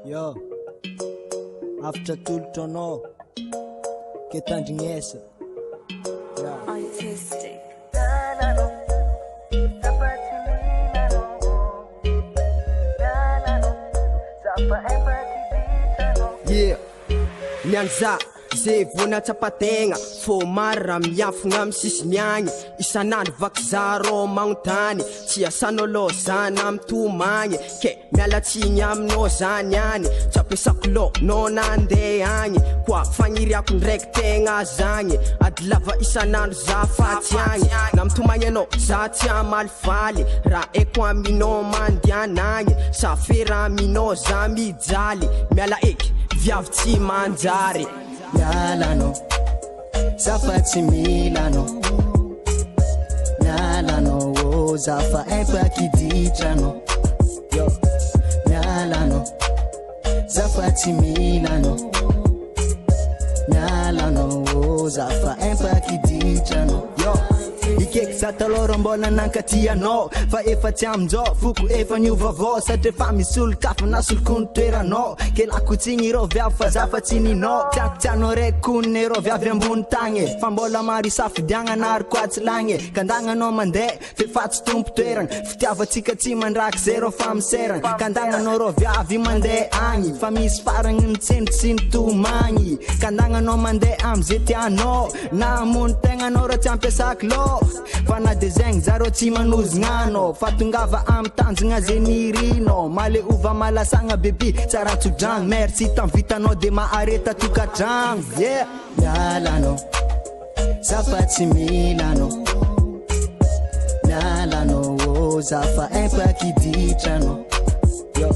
Yo, after tultono, que tandinhesa. Yeah. Artistic. Yeah, mianza zay voana tsapategna fô maro raha miafogna amy sisiny agny isan'andro vaky zarô magnontany tsy asanao lô zany amy tomagny ke mialatsigny aminao zany any tsy ampiasako lô no nandeha agny koa fagniriako ndraiky tegna zagny ady lava isan'andro za fatsy agny na mitomagny anao za tsy amalifaly raha eko aminao mandianagny safera aminao za mijaly miala eky viavy tsy manjary Mialano, zafa tsy milano. Mialano, oh, zafa empakiditrano. Yo, mialano, zafa tsy milano. Mialano, oh, zafa empakiditrano. Yo, ikeky za talôra mbola nankatianao fa efa tsy aminjao foko efa niovavao satria fa misy olo-kafa na solokony toeranao ke lakotsigny rô viavy fa zafa tsy ninao tiako tianao raiky koniny rô viavy ambony tagny fa mbola maro isafidiagna nary koa tsy lagny kandagnanao mandeha fefa tsy tompo toerana fitiavatsika tsy mandraky zay rô fa miserana kandagnanao rô viavy mandeha agny fa misy faragny nitsendry sy nitomagny kandagnanao mandeha am'zay tianao na amony tegnanao rô tsy ampiasaky lô fa na de zegny zarô tsy manozignano fa tongava amy tanjogna zay nirino male ova malasagna bebi tsara tsodragno merci tanvitanao de mahareta tokatragno yeah mialano zafa tsy milano mialano oh zafa empakiditrano yo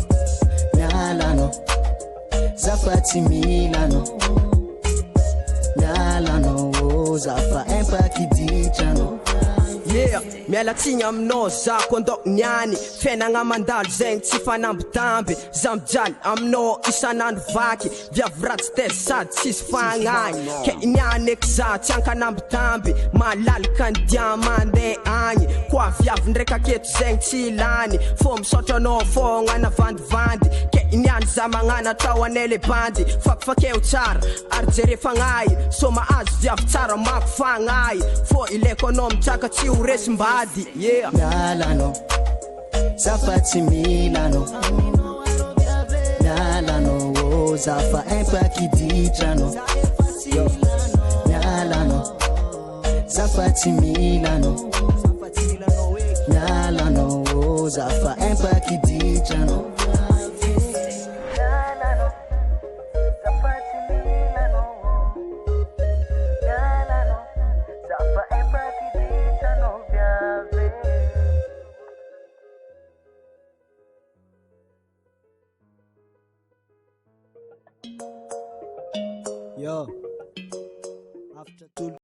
mialano zafa tsy milano mialano oh zafa empakiditrano yeah, mialatsigny aminao za kondok niany fiainagna mandalo zegny tsy fanambitamby za mijaly aminao isan'andro vaky viavy ratsy te sady tsisy fagnagny ke niany eky za tsy ankanambitamby malalaka ny dia mandeha agny koa viavy ndraiky aketo zegny tsy lany fô misaotra anao fogna na vandivandy ke niany za magnanatra ho anay le bandy fakifakeo tsara ary jere fagnay so mahazo viavy tsara mako fagnay fô ileko anao mitraka tsy ho resy-mbady yeah mialano zafa tsy milano mialano oh zafa empakiditrano yo mialano zafa tsy milano mialano oh zafa empakiditrano Yo, after